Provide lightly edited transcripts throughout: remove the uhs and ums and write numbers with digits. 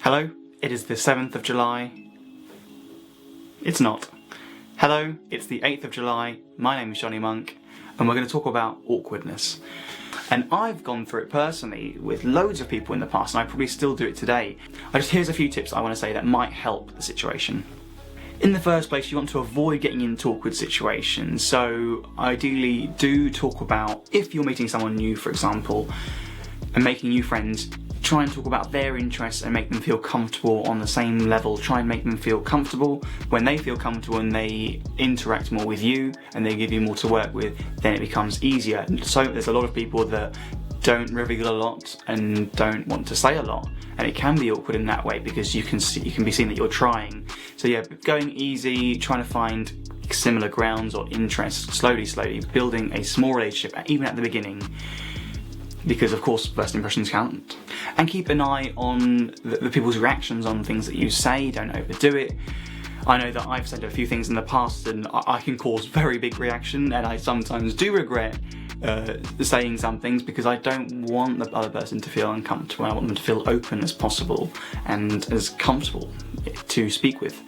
Hello, it is the 7th of July. It's not. Hello, it's the 8th of July. My name is Johnny Monk, and we're going to talk about awkwardness. And I've gone through it personally with loads of people in the past, and I probably still do it today. Here's a few tips I want to say that might help the situation. In the first place, you want to avoid getting into awkward situations. So ideally, do talk about, if you're meeting someone new, for example, and making new friends, try and talk about their interests and make them feel comfortable on the same level. Try and make them feel comfortable. When they feel comfortable and they interact more with you and they give you more to work with, then it becomes easier. And so there's a lot of people that don't reveal a lot and don't want to say a lot, and it can be awkward in that way because you can be seen that you're trying. So yeah, going easy, trying to find similar grounds or interests, slowly building a small relationship even at the beginning, because of course first impressions count. And keep an eye on the people's reactions on things that you say. Don't overdo it. I know that I've said a few things in the past and I can cause very big reaction, and I sometimes do regret saying some things because I don't want the other person to feel uncomfortable. I want them to feel open as possible and as comfortable to speak with.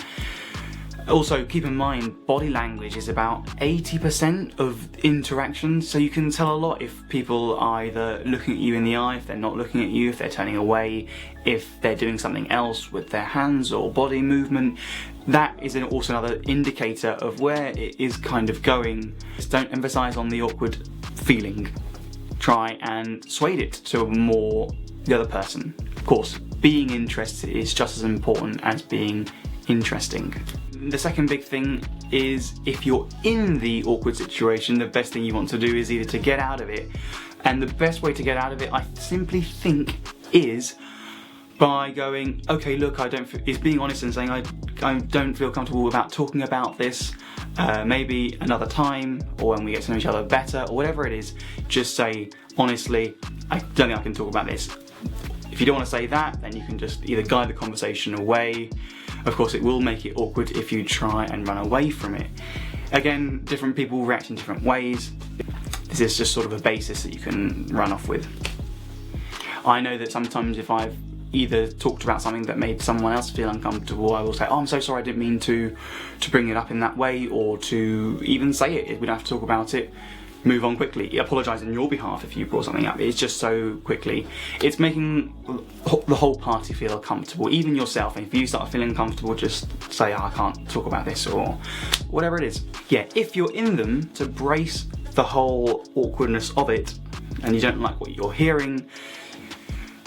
Also, keep in mind, body language is about 80% of interactions, so you can tell a lot if people are either looking at you in the eye, if they're not looking at you, if they're turning away, if they're doing something else with their hands or body movement. That is also another indicator of where it is kind of going. Just don't emphasise on the awkward feeling. Try and sway it to more the other person. Of course, being interested is just as important as being interesting. The second big thing is, if you're in the awkward situation, the best thing you want to do is either to get out of it. And the best way to get out of it, I simply think, is by going, okay, look, is being honest and saying, I don't feel comfortable about talking about this. Maybe another time, or when we get to know each other better, or whatever it is, just say, honestly, I don't think I can talk about this. If you don't want to say that, then you can just either guide the conversation away. Of course, it will make it awkward if you try and run away from it. Again, different people react in different ways. This is just sort of a basis that you can run off with. I know that sometimes if I've either talked about something that made someone else feel uncomfortable, I will say, oh, I'm so sorry, I didn't mean to bring it up in that way, or to even say it. We don't have to talk about it. Move on quickly. Apologise on your behalf if you brought something up. It's just so quickly. It's making the whole party feel comfortable, even yourself. And if you start feeling comfortable, just say, oh, I can't talk about this, or whatever it is. Yeah, if you're in them, to brace the whole awkwardness of it, and you don't like what you're hearing,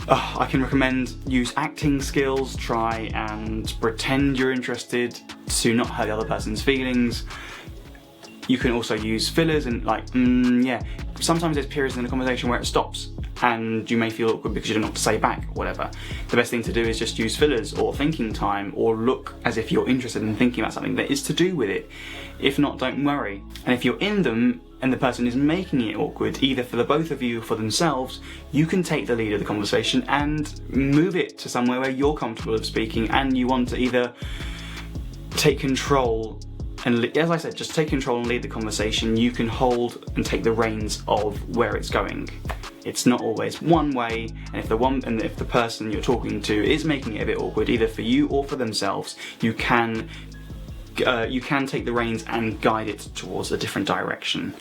I can recommend use acting skills. Try and pretend you're interested to not hurt the other person's feelings. You can also use fillers and yeah. Sometimes there's periods in the conversation where it stops and you may feel awkward because you don't know what to say back or whatever. The best thing to do is just use fillers or thinking time, or look as if you're interested in thinking about something that is to do with it. If not, don't worry. And if you're in them and the person is making it awkward, either for the both of you or for themselves, you can take the lead of the conversation and move it to somewhere where you're comfortable of speaking, and you want to either take control and, as I said, just take control and lead the conversation. You can hold and take the reins of where it's going. It's not always one way, and if the person you're talking to is making it a bit awkward, either for you or for themselves, you can take the reins and guide it towards a different direction.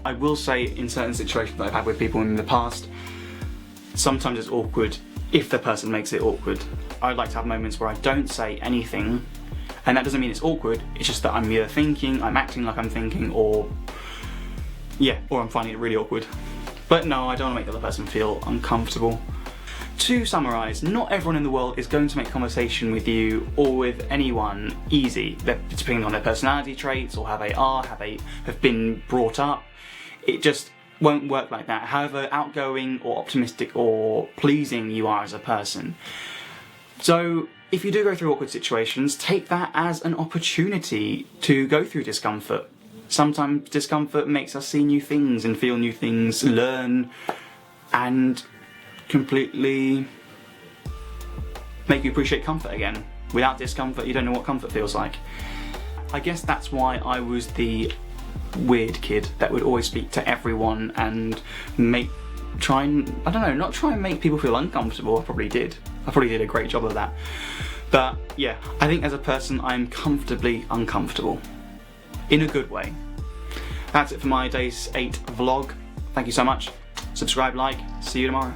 I will say, in certain situations that I've had with people in the past, sometimes it's awkward if the person makes it awkward. I'd like to have moments where I don't say anything. And that doesn't mean it's awkward, it's just that I'm either thinking, I'm acting like I'm thinking, or I'm finding it really awkward. But no, I don't want to make the other person feel uncomfortable. To summarise, not everyone in the world is going to make conversation with you or with anyone easy, depending on their personality traits or how they are, how they have been brought up. It just won't work like that, however outgoing or optimistic or pleasing you are as a person. So, if you do go through awkward situations, take that as an opportunity to go through discomfort. Sometimes discomfort makes us see new things and feel new things, learn, and completely make you appreciate comfort again. Without discomfort, you don't know what comfort feels like. I guess that's why I was the weird kid that would always speak to everyone and not try and make people feel uncomfortable. I probably did, I probably did a great job of that. But yeah, I think as a person I'm comfortably uncomfortable. In a good way. That's it for my Day 8 vlog. Thank you so much. Subscribe, like, see you tomorrow.